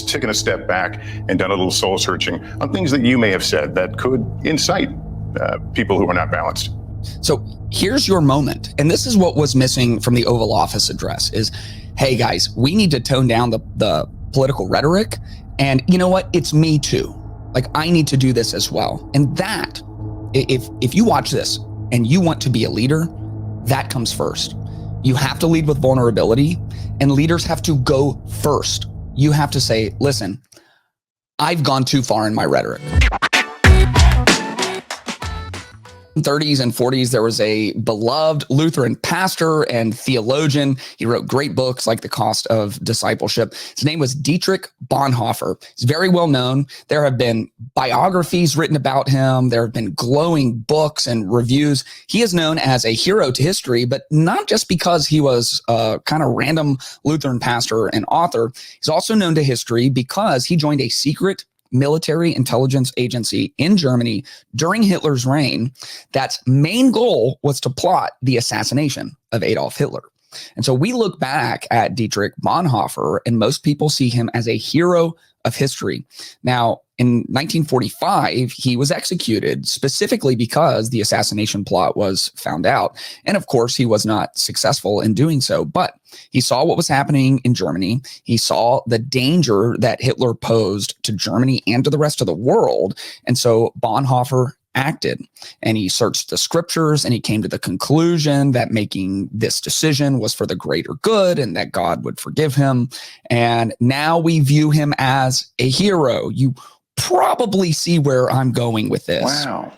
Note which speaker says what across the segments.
Speaker 1: taken a step back and done a little soul searching on things that you may have said that could incite people who are not balanced?
Speaker 2: So here's your moment. And this is what was missing from the Oval Office address is, hey guys, we need to tone down the political rhetoric. And you know what? It's me too. Like I need to do this as well. And that, if you watch this and you want to be a leader, that comes first. You have to lead with vulnerability, and leaders have to go first. You have to say, listen, I've gone too far in my rhetoric. 30s and 40s, there was a beloved Lutheran pastor and theologian. He wrote great books like The Cost of Discipleship. His name was Dietrich Bonhoeffer. He's very well known. There have been biographies written about him. There have been glowing books and reviews. He is known as a hero to history, but not just because he was a kind of random Lutheran pastor and author. He's also known to history because he joined a secret military intelligence agency in Germany during Hitler's reign that's main goal was to plot the assassination of Adolf Hitler. And so we look back at Dietrich Bonhoeffer, and most people see him as a hero of history. Now, in 1945, he was executed specifically because the assassination plot was found out. And of course, he was not successful in doing so, but he saw what was happening in Germany. He saw the danger that Hitler posed to Germany and to the rest of the world. And so Bonhoeffer acted, and he searched the scriptures, and he came to the conclusion that making this decision was for the greater good and that God would forgive him. And now we view him as a hero. You probably see where I'm going with this.
Speaker 1: Wow.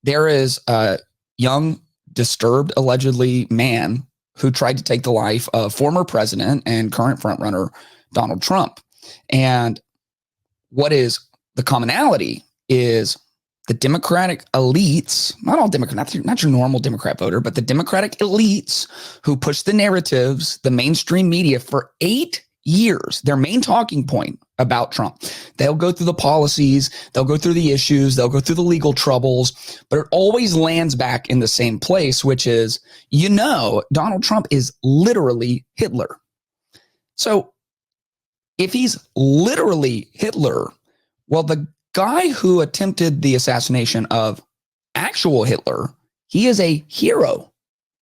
Speaker 2: There is a young, disturbed, allegedly man who tried to take the life of former president and current frontrunner Donald Trump. And what is the commonality is the Democratic elites, not all Democrats, not your normal Democrat voter, but the Democratic elites who push the narratives, the mainstream media for 8 years, their main talking point about Trump. They'll go through the policies, they'll go through the issues, they'll go through the legal troubles, but it always lands back in the same place, which is, Donald Trump is literally Hitler. So if he's literally Hitler, well, the guy who attempted the assassination of actual Hitler, he is a hero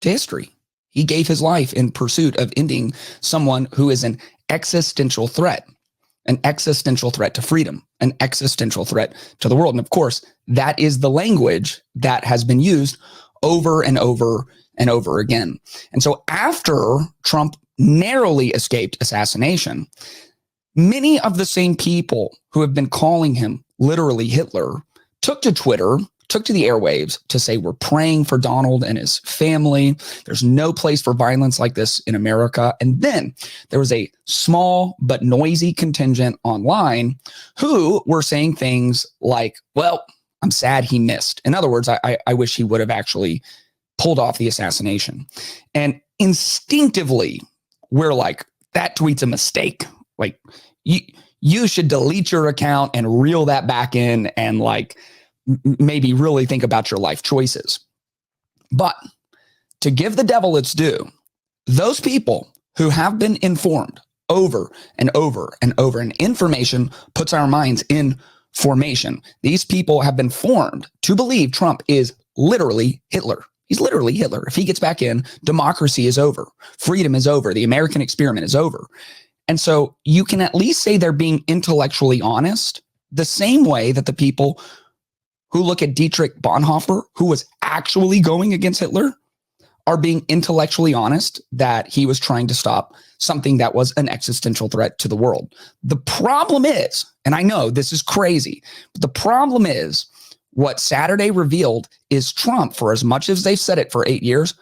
Speaker 2: to history. He gave his life in pursuit of ending someone who is an existential threat to freedom, an existential threat to the world. And of course, that is the language that has been used over and over and over again. And so after Trump narrowly escaped assassination, many of the same people who have been calling him literally Hitler took to Twitter, took to the airwaves to say, we're praying for Donald and his family. There's no place for violence like this in America. And then there was a small but noisy contingent online who were saying things like, well, I'm sad he missed. In other words, I wish he would have actually pulled off the assassination. And instinctively, we're like, that tweet's a mistake. Like, you should delete your account and reel that back in and maybe really think about your life choices. But to give the devil its due, those people who have been informed over and over and over, and information puts our minds in formation. These people have been formed to believe Trump is literally Hitler. He's literally Hitler. If he gets back in, democracy is over. Freedom is over. The American experiment is over. And so you can at least say they're being intellectually honest, the same way that the people who look at Dietrich Bonhoeffer, who was actually going against Hitler, are being intellectually honest that he was trying to stop something that was an existential threat to the world. The problem is, and I know this is crazy, but the problem is what Saturday revealed is Trump, for as much as they've said it for 8 years,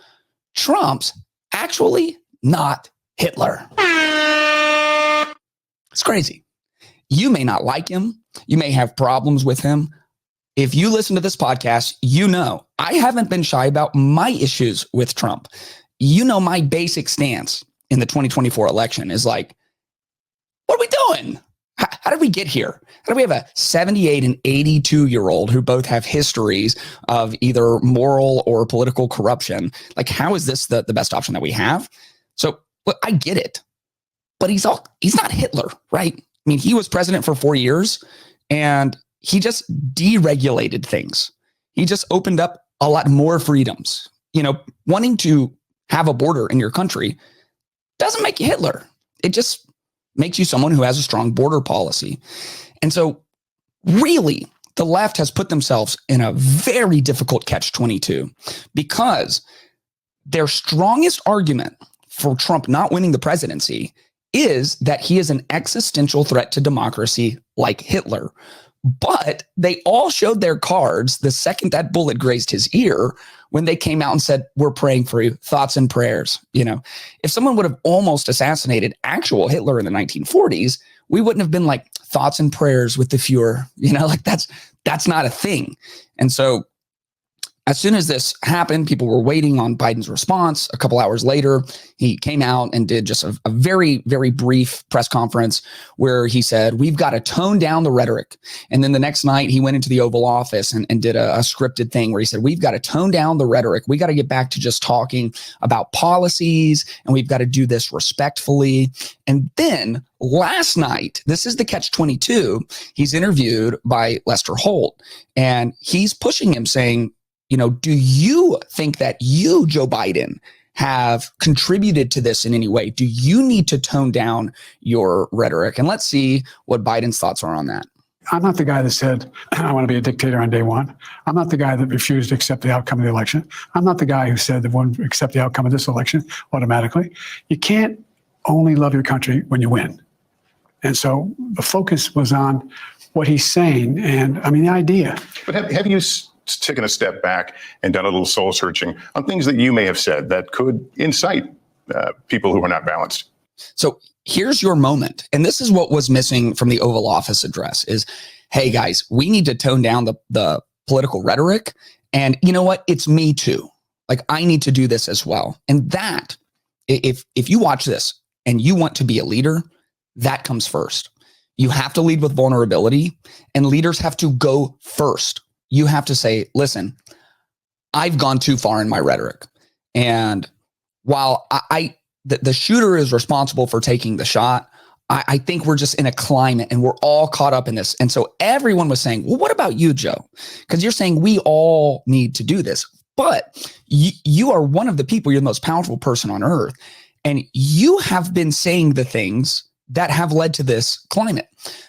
Speaker 2: Trump's actually not Hitler. It's crazy. You may not like him. You may have problems with him. If you listen to this podcast, I haven't been shy about my issues with Trump. My basic stance in the 2024 election is like, what are we doing? How did we get here? How do we have a 78 and 82-year-old who both have histories of either moral or political corruption? Like, how is this the best option that we have? So, look, I get it. but he's not Hitler, right? I mean, he was president for 4 years and he just deregulated things. He just opened up a lot more freedoms. Wanting to have a border in your country doesn't make you Hitler. It just makes you someone who has a strong border policy. And so really, the left has put themselves in a very difficult catch-22 because their strongest argument for Trump not winning the presidency is that he is an existential threat to democracy like Hitler. But they all showed their cards the second that bullet grazed his ear when they came out and said, we're praying for you, thoughts and prayers. If someone would have almost assassinated actual Hitler in the 1940s, we wouldn't have been like thoughts and prayers with the Fuhrer, that's not a thing. And so as soon as this happened, people were waiting on Biden's response. A couple hours later, he came out and did just a very, very brief press conference where he said, we've got to tone down the rhetoric. And then the next night, he went into the Oval Office and did a scripted thing where he said, we've got to tone down the rhetoric. We got to get back to just talking about policies, and we've got to do this respectfully. And then last night, this is the catch-22, he's interviewed by Lester Holt, and he's pushing him saying, do you think that you, Joe Biden, have contributed to this in any way? Do you need to tone down your rhetoric? And let's see what Biden's thoughts are on that.
Speaker 3: I'm not the guy that said, I want to be a dictator on day one. I'm not the guy that refused to accept the outcome of the election. I'm not the guy who said that won't accept the outcome of this election automatically. You can't only love your country when you win. And so the focus was on what he's saying. And the idea.
Speaker 1: But have you taken a step back and done a little soul searching on things that you may have said that could incite people who are not balanced?
Speaker 2: So here's your moment. And this is what was missing from the Oval Office address is, hey guys, we need to tone down the political rhetoric. And you know what? It's me too. Like I need to do this as well. And that, if you watch this and you want to be a leader, that comes first. You have to lead with vulnerability, and leaders have to go first. You have to say, listen, I've gone too far in my rhetoric. And while the shooter is responsible for taking the shot, I think we're just in a climate and we're all caught up in this. And so everyone was saying, well, what about you, Joe? Because you're saying we all need to do this. But you are one of the people, you're the most powerful person on earth. And you have been saying the things that have led to this climate.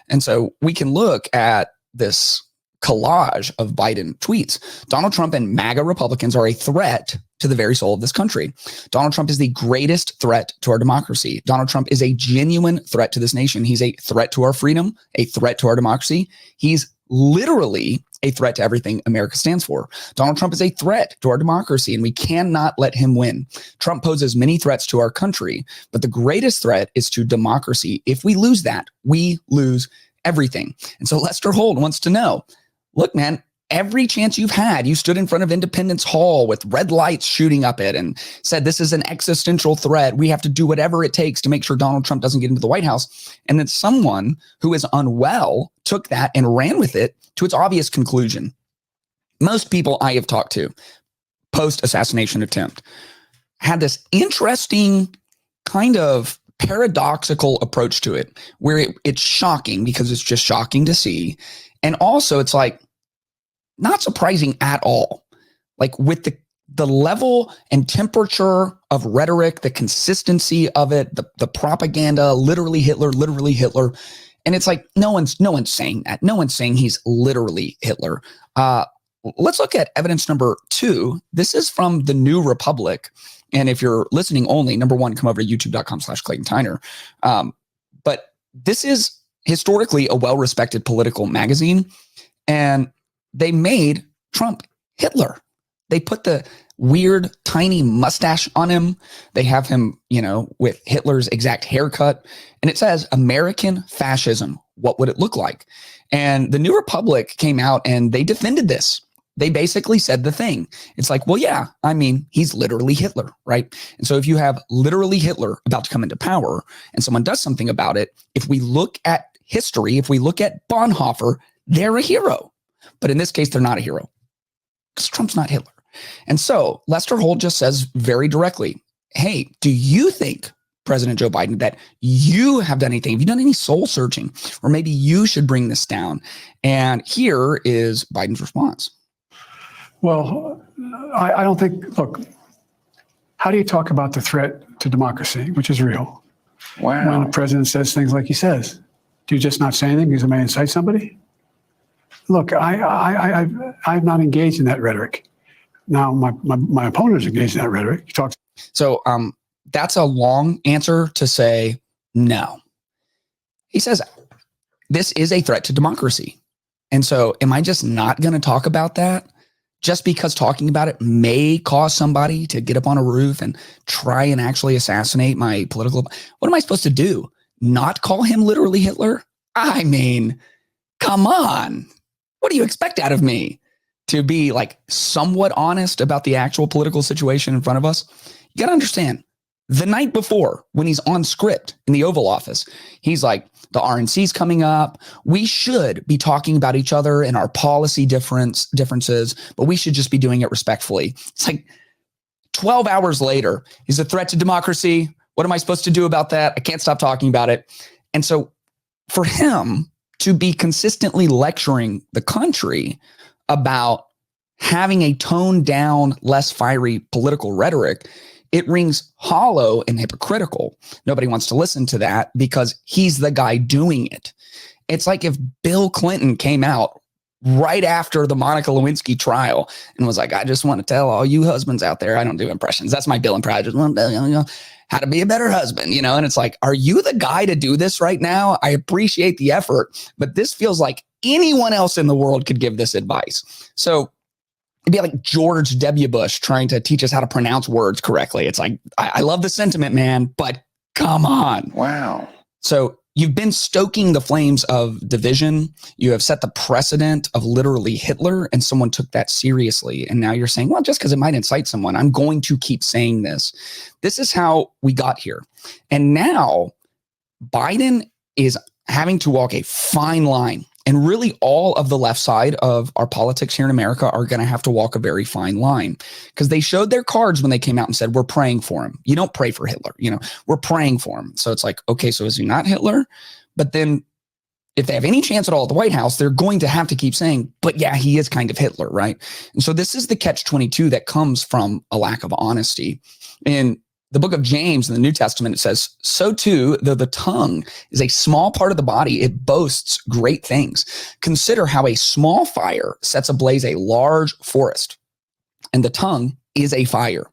Speaker 2: And so we can look at this collage of Biden tweets. Donald Trump and MAGA Republicans are a threat to the very soul of this country. Donald Trump is the greatest threat to our democracy. Donald Trump is a genuine threat to this nation. He's a threat to our freedom, a threat to our democracy. He's literally a threat to everything America stands for. Donald Trump is a threat to our democracy, and we cannot let him win. Trump poses many threats to our country, but the greatest threat is to democracy. If we lose that, we lose everything. And so Lester Holt wants to know, look, man, every chance you've had, you stood in front of Independence Hall with red lights shooting up it and said, this is an existential threat. We have to do whatever it takes to make sure Donald Trump doesn't get into the White House. And then someone who is unwell took that and ran with it to its obvious conclusion. Most people I have talked to post-assassination attempt had this interesting kind of paradoxical approach to it, where it's shocking because it's just shocking to see. And also it's like not surprising at all. Like with the level and temperature of rhetoric, the consistency of it, the propaganda, literally Hitler. And it's like, no one's saying that. No one's saying he's literally Hitler. Let's look at evidence number 2. This is from the New Republic. And if you're listening only, number 1, come over to youtube.com/Clayton Tyner. But this is historically a well-respected political magazine. And they made Trump Hitler. They put the weird, tiny mustache on him. They have him, with Hitler's exact haircut. And it says, American fascism. What would it look like? And the New Republic came out and they defended this. They basically said the thing. It's like, well, yeah, he's literally Hitler, right? And so if you have literally Hitler about to come into power and someone does something about it, if we look at history, if we look at Bonhoeffer, they're a hero. But in this case, they're not a hero because Trump's not Hitler. And so Lester Holt just says very directly, hey, do you think President Joe Biden, that you have done anything? Have you done any soul searching? Or maybe you should bring this down. And here is Biden's response.
Speaker 3: Well, I don't think, look, how do you talk about the threat to democracy, which is real, when the president says things like he says? Do you just not say anything because it may incite somebody? Look, I'm not engaged in that rhetoric. Now, my opponent is engaged in that rhetoric. He talks.
Speaker 2: So that's a long answer to say no. He says, this is a threat to democracy. And so am I just not going to talk about that just because talking about it may cause somebody to get up on a roof and try and actually assassinate my political? What am I supposed to do? Not call him literally Hitler? I mean, come on. What do you expect out of me? To be like somewhat honest about the actual political situation in front of us? You got to understand, the night before, when he's on script in the Oval Office, he's like, the RNC's coming up. We should be talking about each other and our policy differences, but we should just be doing it respectfully. It's like 12 hours later, he's a threat to democracy. What am I supposed to do about that? I can't stop talking about it. And so for him to be consistently lecturing the country about having a toned down, less fiery political rhetoric, it rings hollow and hypocritical. Nobody wants to listen to that because he's the guy doing it. It's like if Bill Clinton came out right after the Monica Lewinsky trial and was like, I just want to tell all you husbands out there, I don't do impressions. That's my Bill impression. How to be a better husband, and it's like, are you the guy to do this right now? I appreciate the effort, but this feels like anyone else in the world could give this advice. So it'd be like George W. Bush trying to teach us how to pronounce words correctly. It's like, I love the sentiment, man, but come on.
Speaker 4: Wow.
Speaker 2: So you've been stoking the flames of division. You have set the precedent of literally Hitler, and someone took that seriously. And now you're saying, well, just because it might incite someone, I'm going to keep saying this. This is how we got here. And now Biden is having to walk a fine line. And really all of the left side of our politics here in America are going to have to walk a very fine line, because they showed their cards when they came out and said, we're praying for him. You don't pray for Hitler. We're praying for him. So it's like, okay, so is he not Hitler? But then if they have any chance at all at the White House, they're going to have to keep saying, but yeah, he is kind of Hitler, right? And so this is the catch-22 that comes from a lack of honesty. In the book of James in the New Testament, it says, so too, though the tongue is a small part of the body, it boasts great things. Consider how a small fire sets ablaze a large forest. And the tongue is a fire.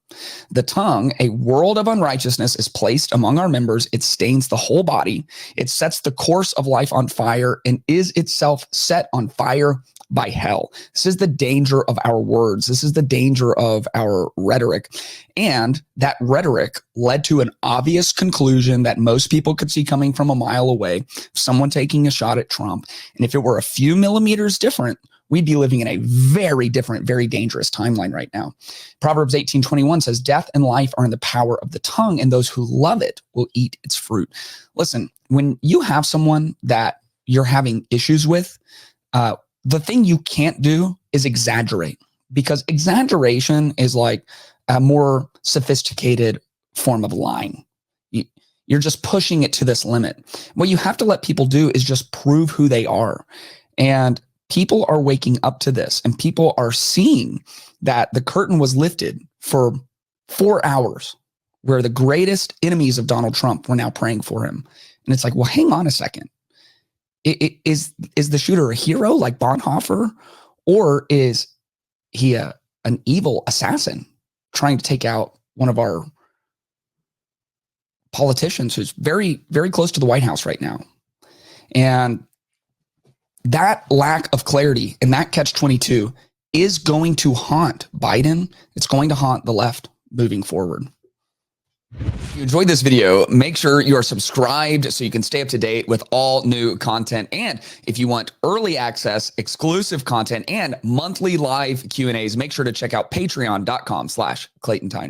Speaker 2: The tongue, a world of unrighteousness, is placed among our members. It stains the whole body. It sets the course of life on fire and is itself set on fire by hell. This is the danger of our words. This is the danger of our rhetoric. And that rhetoric led to an obvious conclusion that most people could see coming from a mile away, someone taking a shot at Trump. And if it were a few millimeters different, we'd be living in a very different, very dangerous timeline right now. Proverbs 18:21 says, death and life are in the power of the tongue, and those who love it will eat its fruit. Listen, when you have someone that you're having issues with, the thing you can't do is exaggerate, because exaggeration is like a more sophisticated form of lying. You're just pushing it to this limit. What you have to let people do is just prove who they are. And people are waking up to this, and people are seeing that the curtain was lifted for 4 hours, where the greatest enemies of Donald Trump were now praying for him. And it's like, well, hang on a second. Is the shooter a hero like Bonhoeffer, or is he an evil assassin trying to take out one of our politicians who's very, very close to the White House right now? And that lack of clarity and that catch-22 is going to haunt Biden. It's going to haunt the left moving forward. If you enjoyed this video, make sure you are subscribed so you can stay up to date with all new content. And if you want early access, exclusive content, and monthly live Q&As, make sure to check out patreon.com/ClaytonTime.